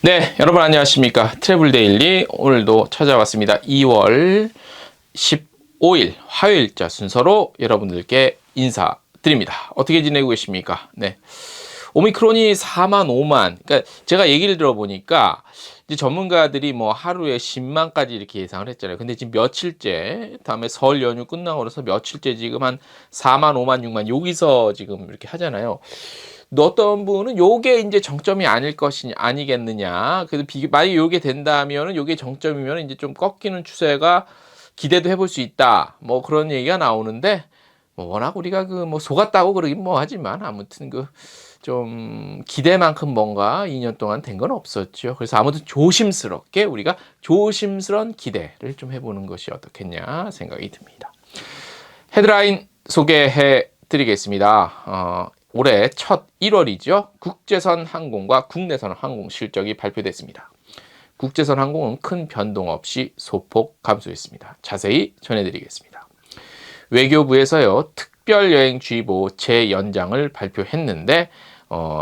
네, 여러분 안녕하십니까. 트래블 데일리 오늘도 찾아왔습니다. 2월 15일 화요일자 순서로 여러분들께 인사드립니다. 어떻게 지내고 계십니까? 네. 오미크론이 4만, 5만. 그러니까 제가 얘기를 들어보니까 이제 전문가들이 뭐 하루에 10만까지 이렇게 예상을 했잖아요. 근데 지금 며칠째, 다음에 설 연휴 끝나고 나서 며칠째 지금 한 4만, 5만, 6만 여기서 지금 이렇게 하잖아요. 어떤 분은 요게 이제 정점이 아닐 것이 아니겠느냐. 그래서 만약에 요게 된다면은 요게 정점이면 이제 좀 꺾이는 추세가 기대도 해볼 수 있다. 뭐 그런 얘기가 나오는데 뭐 워낙 우리가 그 뭐 속았다고 그러긴 뭐 하지만 아무튼 그 좀 기대만큼 뭔가 2년 동안 된 건 없었죠. 그래서 아무튼 조심스럽게 우리가 조심스런 기대를 좀 해보는 것이 어떻겠냐 생각이 듭니다. 헤드라인 소개해 드리겠습니다. 올해 첫 1월이죠. 국제선 항공과 국내선 항공 실적이 발표됐습니다. 국제선 항공은 큰 변동 없이 소폭 감소했습니다. 자세히 전해드리겠습니다. 외교부에서요, 특별여행주의보 재연장을 발표했는데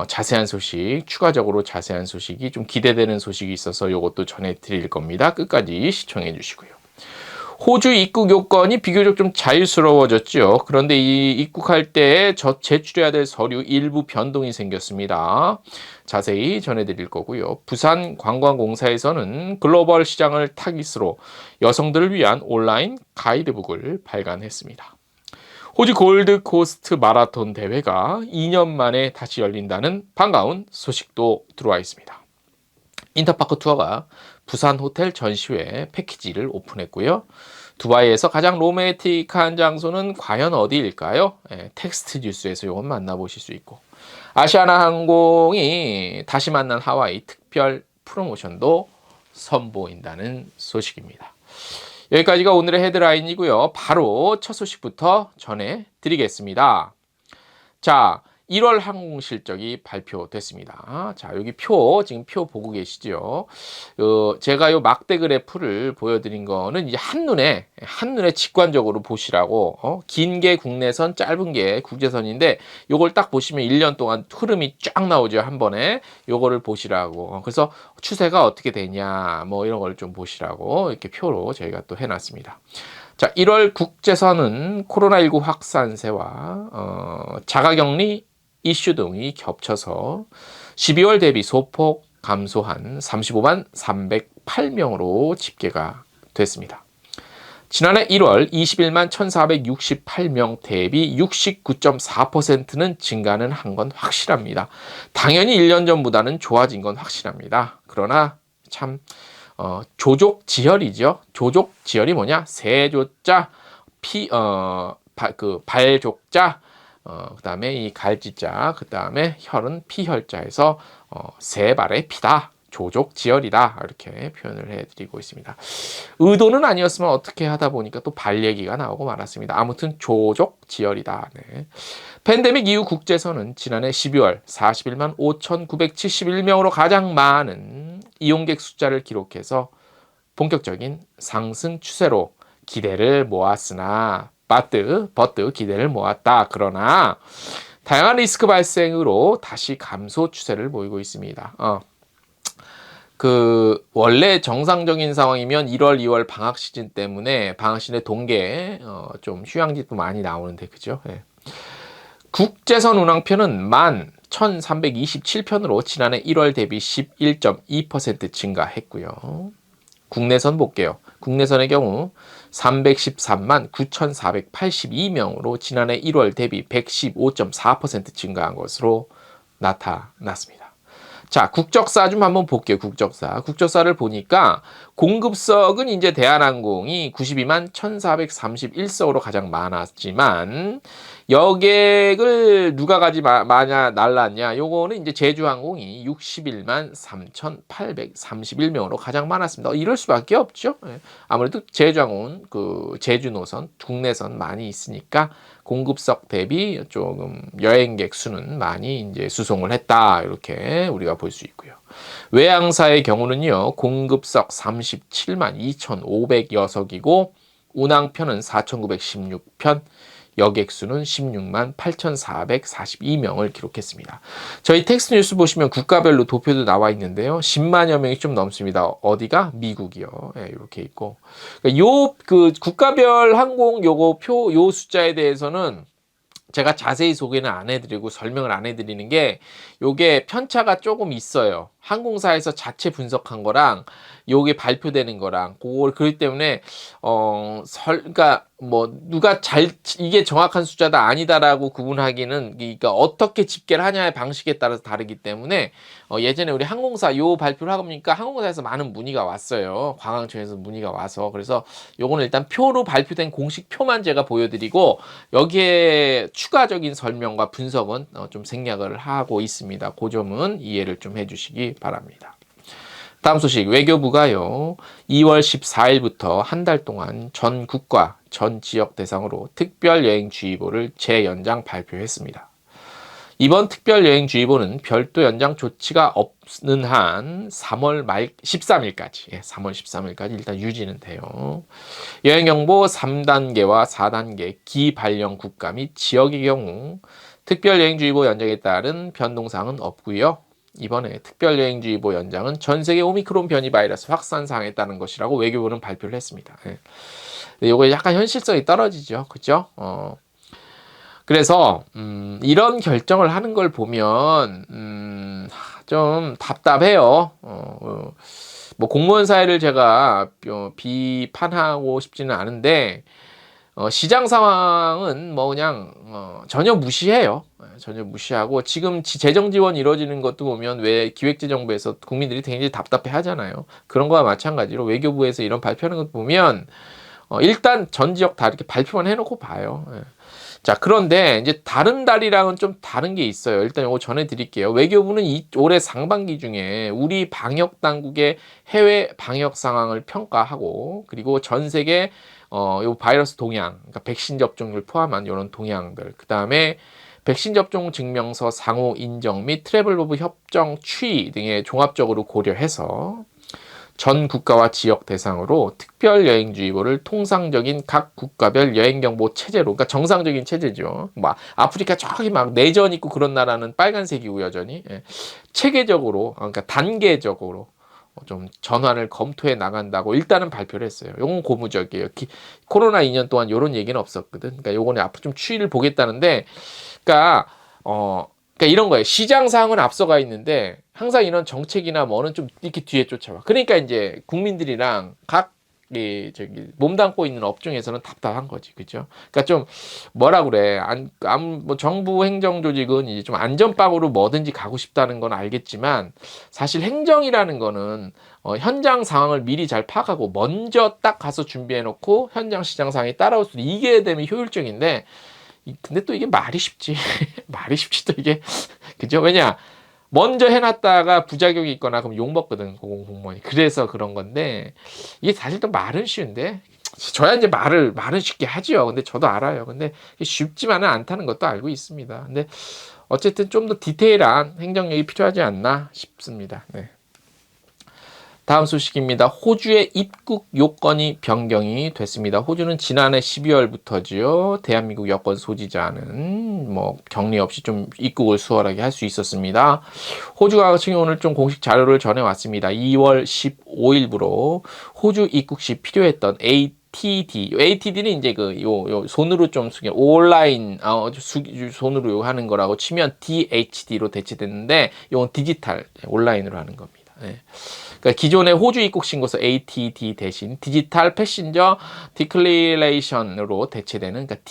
자세한 소식, 추가적으로 자세한 소식이 좀 기대되는 소식이 있어서 이것도 전해드릴 겁니다. 끝까지 시청해 주시고요. 호주 입국 요건이 비교적 좀 자유스러워졌죠. 그런데 이 입국할 때 제출해야 될 서류 일부 변동이 생겼습니다. 자세히 전해드릴 거고요. 부산관광공사에서는 글로벌 시장을 타깃으로 여성들을 위한 온라인 가이드북을 발간했습니다. 호주 골드코스트 마라톤 대회가 2년 만에 다시 열린다는 반가운 소식도 들어와 있습니다. 인터파크 투어가 부산 호텔 전시회 패키지를 오픈했고요. 두바이에서 가장 로맨틱한 장소는 과연 어디일까요? 텍스트 뉴스에서 이건 만나보실 수 있고, 아시아나 항공이 다시 만난 하와이 특별 프로모션도 선보인다는 소식입니다. 여기까지가 오늘의 헤드라인이고요. 바로 첫 소식부터 전해드리겠습니다. 자, 1월 항공 실적이 발표됐습니다. 자, 여기 지금 표 보고 계시죠? 제가 요 막대 그래프를 보여드린 거는 이제 한눈에 직관적으로 보시라고, 긴 게 국내선, 짧은 게 국제선인데, 요걸 딱 보시면 1년 동안 흐름이 쫙 나오죠, 한 번에. 요거를 보시라고. 그래서 추세가 어떻게 되냐, 뭐 이런 걸 좀 보시라고, 이렇게 표로 저희가 또 해놨습니다. 자, 1월 국제선은 코로나19 확산세와 자가격리 이슈 등이 겹쳐서 12월 대비 소폭 감소한 35만 308명으로 집계가 됐습니다. 지난해 1월 21만 1468명 대비 69.4%는 증가는 한 건 확실합니다. 당연히 1년 전보다는 좋아진 건 확실합니다. 그러나 참 조족지혈이죠. 조족지혈이 뭐냐? 세조자, 발족자, 그 다음에 이 갈지자, 그 다음에 혈은 피혈자에서 세 발의 피다. 조족지혈이다. 이렇게 표현을 해드리고 있습니다. 의도는 아니었으면 어떻게 하다 보니까 또 발 얘기가 나오고 말았습니다. 아무튼 조족지혈이다. 네. 팬데믹 이후 국제선은 지난해 12월 41만 5,971명으로 가장 많은 이용객 숫자를 기록해서 본격적인 상승 추세로 기대를 모았으나 버트 기대를 모았다. 그러나 다양한 리스크 발생으로 다시 감소 추세를 보이고 있습니다. 원래 정상적인 상황이면 1월, 2월 방학 시즌 때문에 방학 시즌에 동계 좀 휴양지도 많이 나오는데, 그죠? 네. 국제선 운항편은 11,327편으로 지난해 1월 대비 11.2% 증가했고요. 국내선 볼게요. 국내선의 경우 313만 9,482명으로 지난해 1월 대비 115.4% 증가한 것으로 나타났습니다. 자, 국적사 좀 한번 볼게요. 국적사를 보니까 공급석은 이제 대한항공이 92만 1,431석으로 가장 많았지만 여객을 누가 날랐냐? 요거는 이제 제주항공이 61만 3,831명으로 가장 많았습니다. 이럴 수밖에 없죠. 아무래도 제주항공은 제주 노선, 국내선 많이 있으니까 공급석 대비 조금 여행객 수는 많이 이제 수송을 했다. 이렇게 우리가 볼 수 있고요. 외항사의 경우는요, 공급석 37만 2,506석이고 운항편은 4,916편, 여객 수는 16만 8,442명을 기록했습니다. 저희 텍스트 뉴스 보시면 국가별로 도표도 나와 있는데요. 10만여 명이 좀 넘습니다. 어디가? 미국이요. 예, 이렇게 있고. 그러니까 그 국가별 항공 요거 표 요 숫자에 대해서는 제가 자세히 소개는 안 해드리고 설명을 안 해드리는 게 요게 편차가 조금 있어요. 항공사에서 자체 분석한 거랑 요게 발표되는 거랑 그걸 그렇기 때문에 그러니까 뭐 누가 이게 정확한 숫자다 아니다라고 구분하기는 그러니까 어떻게 집계를 하냐의 방식에 따라서 다르기 때문에 예전에 우리 항공사 요 발표를 하고 보니까 항공사에서 많은 문의가 왔어요. 관광청에서 문의가 와서 그래서 요거는 일단 표로 발표된 공식 표만 제가 보여드리고 여기에 추가적인 설명과 분석은 좀 생략을 하고 있습니다. 그 점은 이해를 좀 해주시기 바랍니다. 다음 소식, 외교부가요 2월 14일부터 한 달 동안 전 국가, 전 지역 대상으로 특별여행주의보를 재연장 발표했습니다. 이번 특별여행주의보는 별도 연장 조치가 없는 한 3월 13일까지, 3월 13일까지 일단 유지는 돼요. 여행경보 3단계와 4단계 기발령 국가 및 지역의 경우 특별여행주의보 연장에 따른 변동사항은 없고요. 이번에 특별여행주의보 연장은 전 세계 오미크론 변이 바이러스 확산 사항에 따른 것이라고 외교부는 발표를 했습니다. 이거 약간 현실성이 떨어지죠, 그죠? 그래서 이런 결정을 하는 걸 보면 좀 답답해요. 뭐 공무원 사회를 제가 비판하고 싶지는 않은데 시장 상황은 뭐 그냥 전혀 무시해요. 전혀 무시하고 지금 재정 지원이 이루어지는 것도 보면 왜 기획재정부에서 국민들이 굉장히 답답해 하잖아요. 그런 거와 마찬가지로 외교부에서 이런 발표하는 것 보면 일단 전 지역 다 이렇게 발표만 해놓고 봐요. 자, 그런데 이제 다른 달이랑은 좀 다른 게 있어요. 일단 이거 전해드릴게요. 외교부는 올해 상반기 중에 우리 방역 당국의 해외 방역 상황을 평가하고 그리고 전 세계 요 바이러스 동향, 그러니까 백신 접종률 포함한 이런 동향들, 그 다음에 백신 접종 증명서 상호 인정 및 트래블 버브 협정 추이 등의 종합적으로 고려해서 전 국가와 지역 대상으로 특별여행주의보를 통상적인 각 국가별 여행경보 체제로, 그러니까 정상적인 체제죠. 막 아프리카 저기 막 내전 있고 그런 나라는 빨간색이고 여전히 체계적으로, 그러니까 단계적으로 좀 전환을 검토해 나간다고 일단은 발표를 했어요. 이건 고무적이에요. 코로나 2년 동안 이런 얘기는 없었거든. 그러니까 요거는 앞으로 좀 추이를 보겠다는데, 그러니까 이런 거예요. 시장 상황은 앞서가 있는데 항상 이런 정책이나 뭐는 좀 이렇게 뒤에 쫓아와. 그러니까 이제 국민들이랑 각 몸담고 있는 업종에서는 답답한 거지, 그죠? 그러니까 좀 뭐라 그래, 뭐 정부 행정 조직은 이제 좀 안전빵으로 뭐든지 가고 싶다는 건 알겠지만 사실 행정이라는 거는 현장 상황을 미리 잘 파악하고 먼저 딱 가서 준비해놓고 현장 시장 상황이 따라올 수 이게 되면 효율적인데. 근데 또 이게 말이 쉽지. 말이 쉽지 또 이게. 그죠? 왜냐? 먼저 해놨다가 부작용이 있거나 그럼 욕먹거든, 공무원이. 그래서 그런 건데, 이게 사실 또 말은 쉬운데, 저야 이제 말은 쉽게 하지요. 근데 저도 알아요. 근데 쉽지만은 않다는 것도 알고 있습니다. 근데 어쨌든 좀 더 디테일한 행정력이 필요하지 않나 싶습니다. 네. 다음 소식입니다. 호주의 입국 요건이 변경이 됐습니다. 호주는 지난해 12월부터지요. 대한민국 여권 소지자는 뭐 격리 없이 좀 입국을 수월하게 할 수 있었습니다. 호주가 같은 경우는 좀 공식 자료를 전해왔습니다. 2월 15일부로 호주 입국 시 필요했던 ATD는 이제 요 손으로 좀 온라인 손으로 하는 거라고 치면 DHD로 대체됐는데 이건 디지털 온라인으로 하는 겁니다. 네. 그러니까 기존의 호주 입국 신고서 ATD 대신 디지털 패신저 디클레이션으로 대체되는 그러니까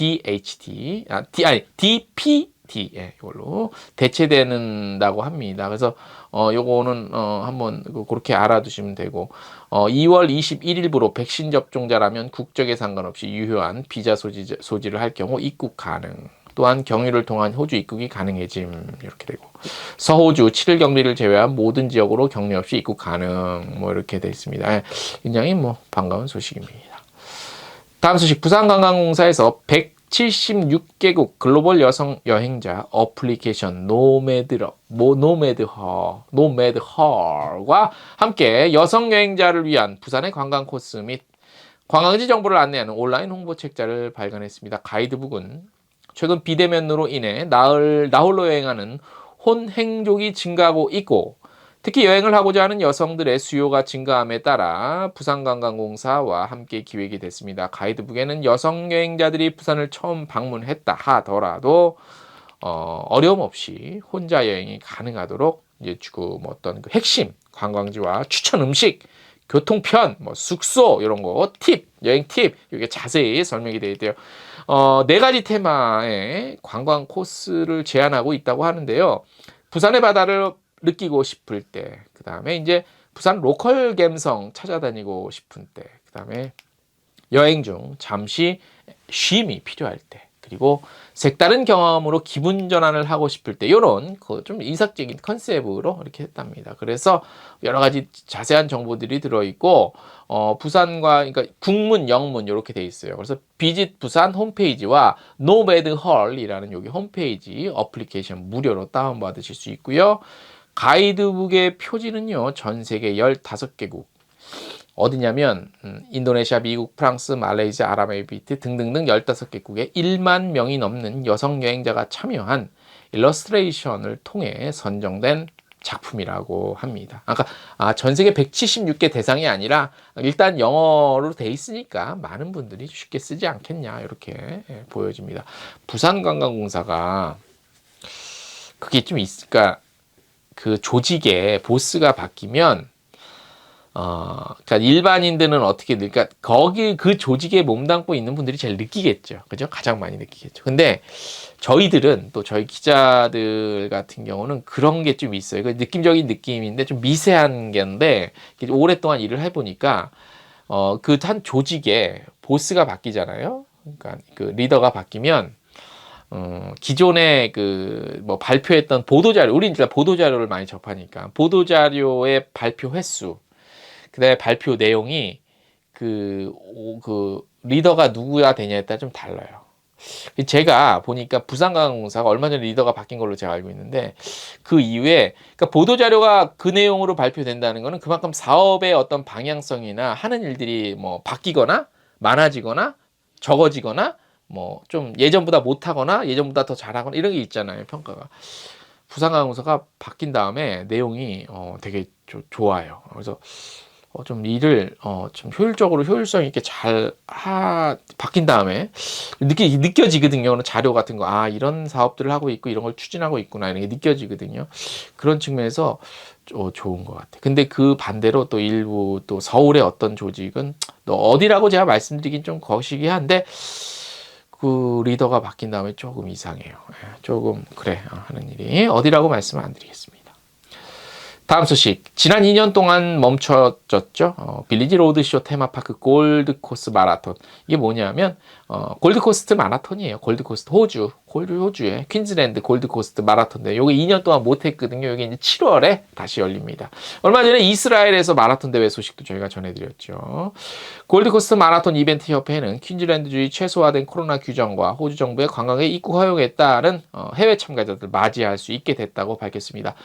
DPD 이걸로 대체되는다고 합니다. 그래서 요거는 한번 그렇게 알아두시면 되고 2월 21일부로 백신 접종자라면 국적에 상관없이 유효한 비자 소지를 할 경우 입국 가능. 또한 경유를 통한 호주 입국이 가능해짐 이렇게 되고 서호주 7일 격리를 제외한 모든 지역으로 격리 없이 입국 가능 뭐 이렇게 되어 있습니다. 굉장히 뭐 반가운 소식입니다. 다음 소식 부산관광공사에서 176개국 글로벌 여성 여행자 어플리케이션 노매드허와 함께 여성 여행자를 위한 부산의 관광 코스 및 관광지 정보를 안내하는 온라인 홍보 책자를 발간했습니다. 가이드북은 최근 비대면으로 인해 나홀로 여행하는 혼행족이 증가하고 있고 특히 여행을 하고자 하는 여성들의 수요가 증가함에 따라 부산관광공사와 함께 기획이 됐습니다. 가이드북에는 여성 여행자들이 부산을 처음 방문했다 하더라도 어려움 없이 혼자 여행이 가능하도록 이제 지금 어떤 그 핵심 관광지와 추천 음식, 교통편, 뭐 숙소 이런 거 팁, 여행 팁 이게 자세히 설명이 되어 있대요. 네 가지 테마의 관광 코스를 제안하고 있다고 하는데요. 부산의 바다를 느끼고 싶을 때, 그 다음에 이제 부산 로컬 감성 찾아다니고 싶은 때, 그 다음에 여행 중 잠시 쉼이 필요할 때, 그리고 색다른 경험으로 기분 전환을 하고 싶을 때 이런 좀 이색적인 컨셉으로 이렇게 했답니다. 그래서 여러 가지 자세한 정보들이 들어있고 부산과 그러니까 국문, 영문 이렇게 돼 있어요. 그래서 비짓 부산 홈페이지와 노배드 헐이라는 여기 홈페이지 어플리케이션 무료로 다운받으실 수 있고요. 가이드북의 표지는요 전 세계 15개국 어디냐면 인도네시아, 미국, 프랑스, 말레이시아, 아랍에미리트 등등등 15개국에 1만 명이 넘는 여성 여행자가 참여한 일러스트레이션을 통해 선정된 작품이라고 합니다. 전 세계 176개 대상이 아니라 일단 영어로 돼 있으니까 많은 분들이 쉽게 쓰지 않겠냐 이렇게 보여집니다. 부산관광공사가 그게 좀 있을까? 그 조직의 보스가 바뀌면 그러니까 일반인들은 어떻게, 그러니까 거기 그 조직에 몸담고 있는 분들이 제일 느끼겠죠. 그죠? 가장 많이 느끼겠죠. 근데 저희들은 또 저희 기자들 같은 경우는 그런 게 좀 있어요. 그 느낌적인 느낌인데 좀 미세한 게인데 오랫동안 일을 해보니까 그 한 조직에 보스가 바뀌잖아요. 그러니까 그 리더가 바뀌면 기존에 뭐 발표했던 보도자료, 우리는 진짜 보도자료를 많이 접하니까 보도자료의 발표 횟수, 그다음에 발표 내용이 그 리더가 누구야 되냐에 따라 좀 달라요. 제가 보니까 부산관광공사가 얼마 전에 리더가 바뀐 걸로 제가 알고 있는데 그 이후에 그러니까 보도자료가 그 내용으로 발표된다는 거는 그만큼 사업의 어떤 방향성이나 하는 일들이 뭐 바뀌거나 많아지거나 적어지거나 뭐 좀 예전보다 못하거나 예전보다 더 잘하거나 이런 게 있잖아요, 평가가. 부산관광공사가 바뀐 다음에 내용이 되게 좋아요. 그래서 좀 일을 좀 효율적으로 효율성 있게 바뀐 다음에 느껴지거든요. 자료 같은 거, 이런 사업들을 하고 있고 이런 걸 추진하고 있구나 이런 게 느껴지거든요. 그런 측면에서 좋은 것 같아요. 근데 그 반대로 또 일부 또 서울의 어떤 조직은 또 어디라고 제가 말씀드리긴 좀 거시기 한데 그 리더가 바뀐 다음에 조금 이상해요. 조금 그래 하는 일이 어디라고 말씀을 안 드리겠습니다. 다음 소식. 지난 2년 동안 멈춰졌죠. 빌리지 로드쇼 테마파크 골드코스트 마라톤. 이게 뭐냐면 골드코스트 마라톤이에요. 골드코스트 호주의 퀸즐랜드 골드코스트 마라톤인데 요게 2년 동안 못했거든요. 요게 이제 7월에 다시 열립니다. 얼마 전에 이스라엘에서 마라톤 대회 소식도 저희가 전해드렸죠. 골드코스트 마라톤 이벤트 협회는 퀸즐랜드주의 최소화된 코로나 규정과 호주 정부의 관광객 입국 허용에 따른 해외 참가자들 맞이할 수 있게 됐다고 밝혔습니다.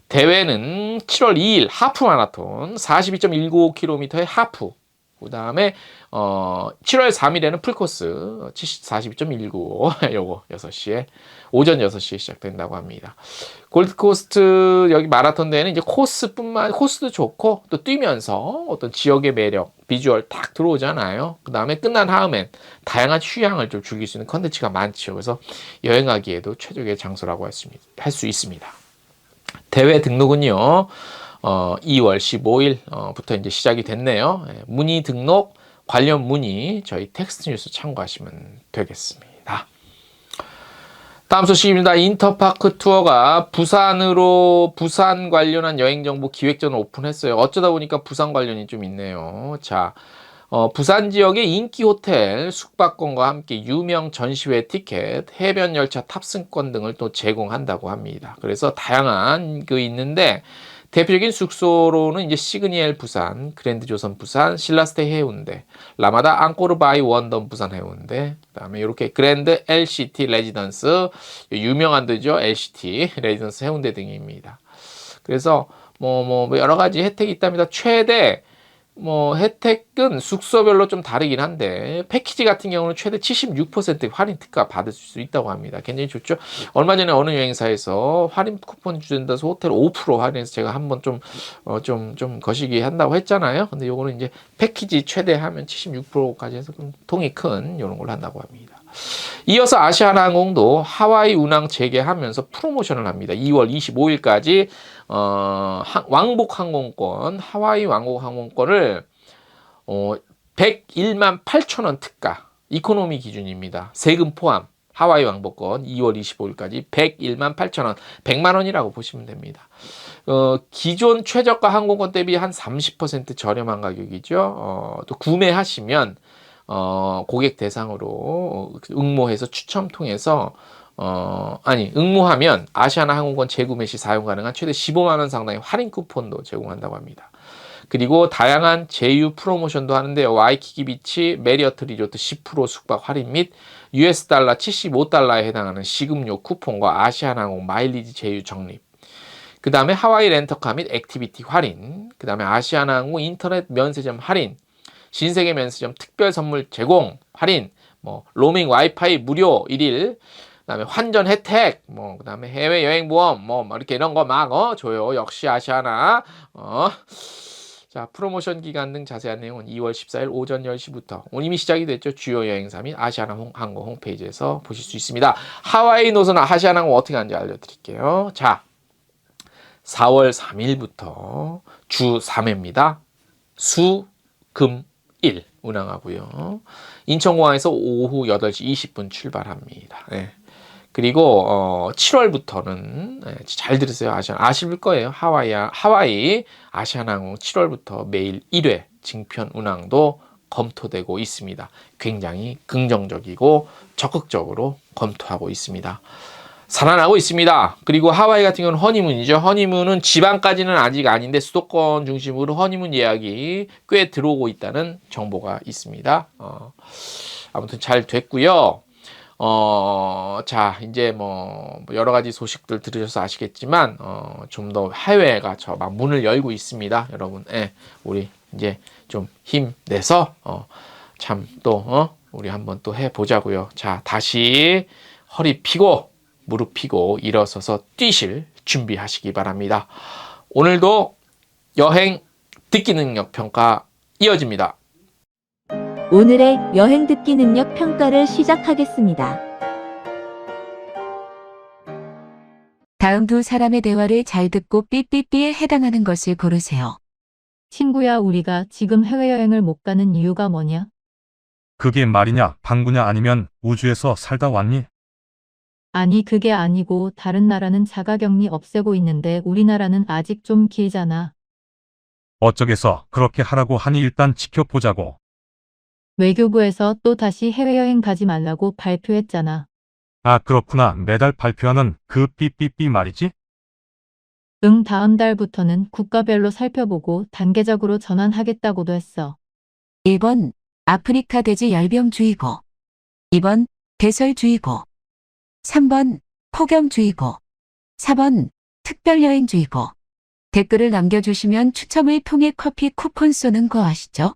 대회는 7월 2일 하프 마라톤 42.195km의 하프, 그 다음에 7월 3일에는 풀코스 42.195 요거 6시에 오전 6시에 시작된다고 합니다. 골드코스트 여기 마라톤 대회는 이제 코스도 좋고 또 뛰면서 어떤 지역의 매력, 비주얼 딱 들어오잖아요. 그 다음에 끝난 다음엔 다양한 휴양을 좀 즐길 수 있는 컨텐츠가 많죠. 그래서 여행하기에도 최적의 장소라고 할 수 있습니다. 대회 등록은요, 2월 15일부터 이제 시작이 됐네요. 문의 등록, 관련 문의 저희 텍스트 뉴스 참고하시면 되겠습니다. 다음 소식입니다. 인터파크 투어가 부산 관련한 여행 정보 기획전을 오픈했어요. 어쩌다 보니까 부산 관련이 좀 있네요. 자, 부산 지역의 인기 호텔 숙박권과 함께 유명 전시회 티켓, 해변 열차 탑승권 등을 또 제공한다고 합니다. 그래서 다양한 그 있는데 대표적인 숙소로는 이제 시그니엘 부산, 그랜드 조선 부산, 신라스테이 해운대, 라마다 앙코르 바이 원덤 부산 해운대, 그다음에 이렇게 그랜드 LCT 레지던스, 유명한 데죠. LCT 레지던스 해운대 등입니다. 그래서 뭐 여러 가지 혜택이 있답니다. 최대 뭐 혜택은 숙소별로 좀 다르긴 한데 패키지 같은 경우는 최대 76% 할인 특가 받을 수 있다고 합니다. 굉장히 좋죠. 얼마 전에 어느 여행사에서 할인 쿠폰 주는다서 호텔 5% 할인해서 제가 한번 좀 거시기 한다고 했잖아요. 근데 요거는 이제 패키지 최대 하면 76%까지 해서 좀 통이 큰 이런 걸 한다고 합니다. 이어서 아시아나항공도 하와이 운항 재개하면서 프로모션을 합니다. 2월 25일까지 왕복 항공권, 하와이 왕복 항공권을 101만 8천 원 특가, 이코노미 기준입니다. 세금 포함 하와이 왕복권 2월 25일까지 101만 8천 원, 100만 원이라고 보시면 됩니다. 기존 최저가 항공권 대비 한 30% 저렴한 가격이죠. 또 구매하시면 고객 대상으로 응모해서 추첨 통해서 응모하면 아시아나 항공권 재구매 시 사용 가능한 최대 15만 원 상당의 할인 쿠폰도 제공한다고 합니다. 그리고 다양한 제휴 프로모션도 하는데요. 와이키키 비치 메리어트 리조트 10% 숙박 할인 및 US 달러 75달러에 해당하는 식음료 쿠폰과 아시아나 항공 마일리지 제휴 적립. 그 다음에 하와이 렌터카 및 액티비티 할인. 그 다음에 아시아나 항공 인터넷 면세점 할인. 신세계 면세점 특별 선물 제공 할인, 뭐 로밍 와이파이 무료 1일, 그다음에 환전 혜택, 뭐 그다음에 해외 여행 보험, 뭐 이렇게 이런 거 막 줘요. 역시 아시아나. 자, 프로모션 기간 등 자세한 내용은 2월 14일 오전 10시부터 오늘 이미 시작이 됐죠. 주요 여행사 및 아시아나 항공 홈페이지에서 보실 수 있습니다. 하와이 노선 아시아나 항공 어떻게 하는지 알려드릴게요. 자, 4월 3일부터 주 3회입니다. 수, 금, 1 운항하고요. 인천공항에서 오후 8시 20분 출발합니다. 네. 그리고 7월부터는 잘 들으세요. 아실 거예요. 하와이 아시아나항공 7월부터 매일 1회 증편 운항도 검토되고 있습니다. 굉장히 긍정적이고 적극적으로 검토하고 있습니다. 살아나고 있습니다. 그리고 하와이 같은 경우는 허니문이죠. 허니문은 지방까지는 아직 아닌데 수도권 중심으로 허니문 예약이 꽤 들어오고 있다는 정보가 있습니다. 아무튼 잘 됐고요. 자, 이제 뭐 여러 가지 소식들 들으셔서 아시겠지만 좀 더 해외가 막 문을 열고 있습니다. 여러분, 우리 이제 좀 힘내서 참 또 우리 한번 또 해보자고요. 자, 다시 허리 펴고 무릎 펴고 일어서서 뛰실 준비하시기 바랍니다. 오늘도 여행 듣기 능력 평가 이어집니다. 오늘의 여행 듣기 능력 평가를 시작하겠습니다. 다음 두 사람의 대화를 잘 듣고 삐삐삐에 해당하는 것을 고르세요. 친구야, 우리가 지금 해외여행을 못 가는 이유가 뭐냐? 그게 말이냐, 방구냐 아니면 우주에서 살다 왔니? 아니, 그게 아니고 다른 나라는 자가격리 없애고 있는데 우리나라는 아직 좀 길잖아. 어쩌겠어. 그렇게 하라고 하니 일단 지켜보자고. 외교부에서 또 다시 해외여행 가지 말라고 발표했잖아. 아, 그렇구나. 매달 발표하는 그 삐삐삐 말이지? 응, 다음 달부터는 국가별로 살펴보고 단계적으로 전환하겠다고도 했어. 1번 아프리카 돼지 열병주의고 2번 대설주의고 3번 폭염주의고 4번 특별여행주의고 댓글을 남겨주시면 추첨을 통해 커피 쿠폰 쏘는 거 아시죠?